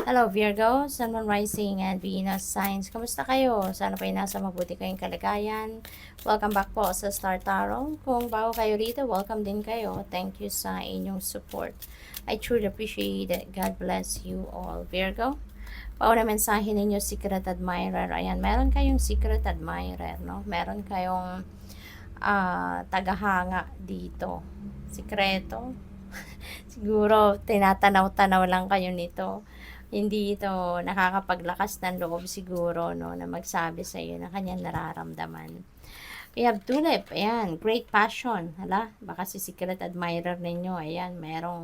Hello Virgo, Sun, Moon, Rising, and Venus signs. Kamusta kayo? Sana po ay nasa mabuti kayong kalagayan. Welcome back po sa Star Tarot. Kung bago kayo rito, welcome din kayo. Thank you sa inyong support. I truly appreciate it. God bless you all. Virgo, pauna mensahe ninyo, Secret Admirer. Ayan, meron kayong Secret Admirer, no? Meron kayong tagahanga dito. Sikreto. Siguro, tinatanaw-tanaw lang kayo nito. Hindi ito nakakapaglakas ng loob siguro, no, na magsabi sa iyo na kanyang nararamdaman. We have tulip, ayan, great passion. Hala, baka si secret admirer ninyo, ayan,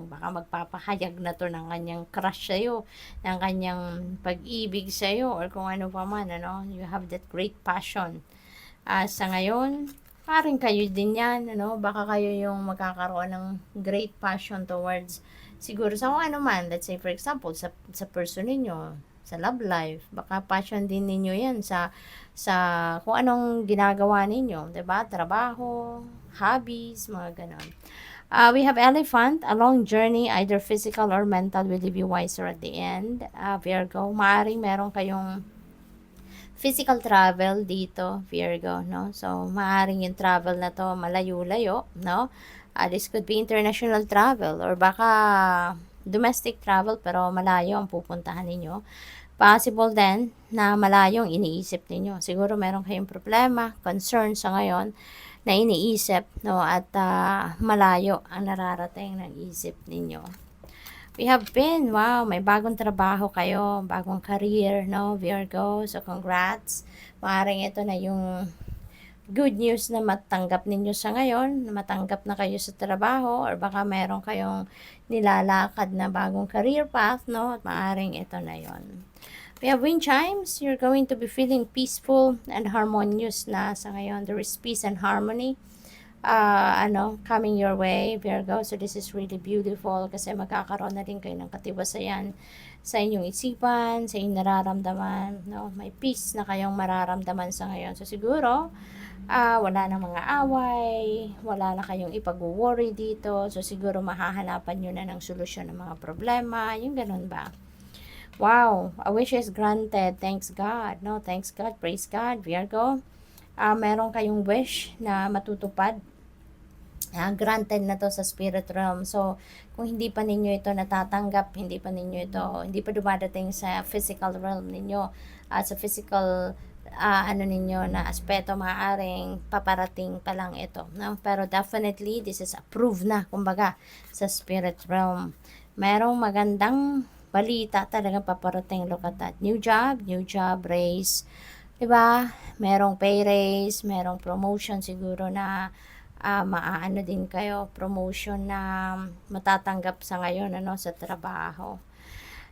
baka magpapahayag na to ng kanyang crush sa'yo, ng kanyang pag-ibig sa'yo, or kung ano pa man, ano, you have that great passion. Sa ngayon, parang kayo din yan, ano, baka kayo yung magkakaroon ng great passion towards siguro sa kung ano man, let's say for example, sa person ninyo, sa love life, baka passion din ninyo yan sa kung anong ginagawa ninyo, 'di ba? Trabaho, hobbies, mga ganon. We have elephant, a long journey, either physical or mental, will leave you wiser at the end. Virgo, maaaring meron kayong physical travel dito, Virgo, no? So, maaaring yung travel na to malayo-layo, no? This could be international travel or baka domestic travel pero malayo ang pupuntahan ninyo. Possible din na malayo ang iniisip ninyo. Siguro meron kayong problema, concern sa ngayon na iniisip, no? At malayo ang nararating ng isip ninyo. We have been, wow, may bagong trabaho kayo, bagong career, no, Virgo. So, congrats. Maaaring ito na yung good news na matanggap ninyo sa ngayon, na matanggap na kayo sa trabaho, or baka meron kayong nilalakad na bagong career path, no, at maaaring ito na yon. We have wind chimes. You're going to be feeling peaceful and harmonious na sa ngayon. There is peace and harmony coming your way, Virgo. So this is really beautiful kasi magkakaroon na rin kayo ng katiwasayan sa inyong isipan, sa inyong nararamdaman, no? May peace na kayong mararamdaman sa ngayon. So siguro, wala na mga away, wala na kayong ipag-worry dito. So siguro mahahanapan nyo na ng solusyon ng mga problema, yung ganun ba? Wow, a wish is granted. Thanks God, no? Thanks God, praise God, Virgo. Meron kayong wish na matutupad. Granted na to sa spirit realm. So, kung hindi pa ninyo ito natatanggap, hindi pa dumadating sa physical realm ninyo, sa physical ninyo na aspeto, maaaring paparating pa lang ito, no? Pero definitely this is approved na, kumbaga, sa spirit realm. Merong magandang balita talagang paparating. Look at that. New job, raise, 'di ba? Merong pay raise, merong promotion siguro na maaano din kayo, promotion na matatanggap sa ngayon, ano, sa trabaho.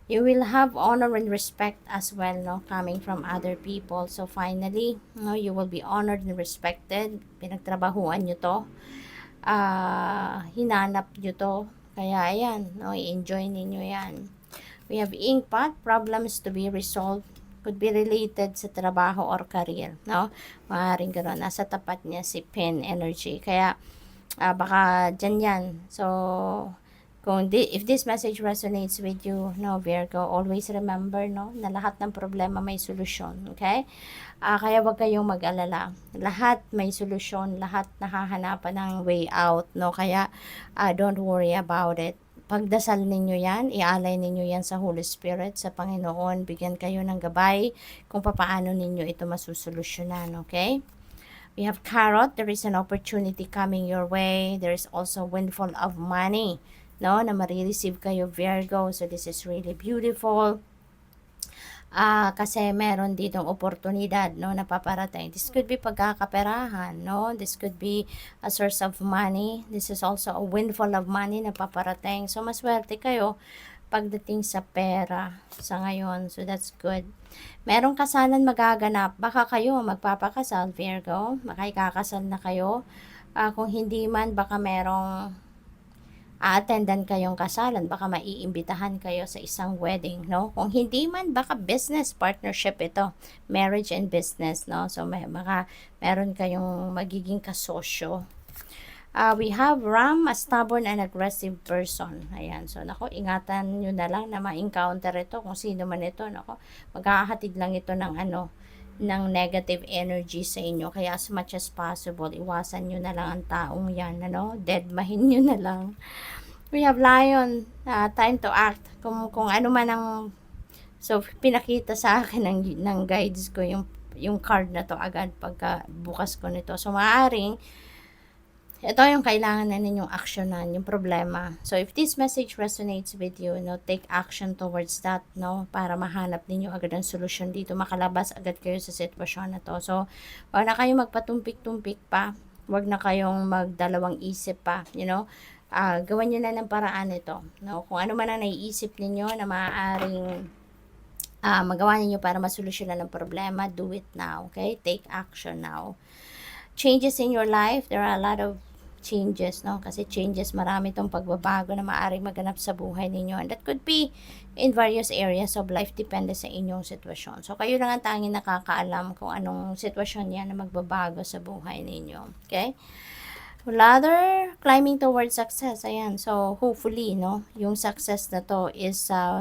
You will have honor and respect as well, no, coming from other people. So finally, no, you will be honored and respected. Pinagtrabahuan nyo to, hinanap nyo to, kaya ayan, no, i-enjoy ninyo yan. We have inkpot, problems to be resolved, could be related sa trabaho or career, no? Maaaring gano'n. Nasa tapat niya si pen energy. Kaya, baka dyan yan. So, if this message resonates with you, no, Virgo, always remember, no, na lahat ng problema may solusyon, okay? Kaya wag kayong mag-alala. Lahat may solusyon, lahat nakahanapan ng way out, no? Kaya, don't worry about it. Pagdasal ninyo yan, ialay ninyo yan sa Holy Spirit, sa Panginoon, bigyan kayo ng gabay kung paano ninyo ito masusolusyonan, okay? We have carrot, there is an opportunity coming your way. There is also windfall of money, no, na marireceive kayo, Virgo. So this is really beautiful. Kasi meron ditong oportunidad, no, na paparating. This could be pagkakaperahan, no? This could be a source of money. This is also a windfall of money na paparating. So, maswerte kayo pagdating sa pera sa ngayon. So, that's good. Merong kasalan magaganap. Baka kayo magpapakasal, Virgo. Makikakasal na kayo. Kung hindi man, baka merong attendan kayong kasalan, baka maiimbitahan kayo sa isang wedding, no? Kung hindi man, baka business partnership ito, marriage and business, no? So, baka meron kayong magiging kasosyo. We have Ram, a stubborn and aggressive person. Ayan. So, nako, ingatan nyo na lang na ma-encounter ito. Kung sino man ito, nako, magkakahatid lang ito ng ng negative energy sa inyo. Kaya as much as possible, iwasan nyo na lang ang taong yan. Deadmahin nyo na lang. We have Lion, time to act. Kung ano man ang... So, pinakita sa akin ng guides ko yung card na to agad pagka bukas ko nito. So, maaaring ito yung kailangan na ninyong aksyonan, yung problema. So, if this message resonates with you, take action towards that, para mahanap ninyo agad ang solusyon dito, makalabas agad kayo sa sitwasyon na to. So, wag na kayong magpatumpik-tumpik pa, wag na kayong magdalawang isip pa, gawan nyo na ng paraan ito. Kung ano man ang naiisip ninyo na maaaring magawa ninyo para masolusyonan ang problema, do it now, okay? Take action now. Changes in your life, there are a lot of changes, kasi changes, marami itong pagbabago na maaaring maganap sa buhay ninyo, and that could be in various areas of life, depende sa inyong sitwasyon. So, kayo lang ang tanging nakakaalam kung anong sitwasyon yan na magbabago sa buhay ninyo, okay? Ladder, climbing towards success, ayan. So, hopefully, yung success na to is sa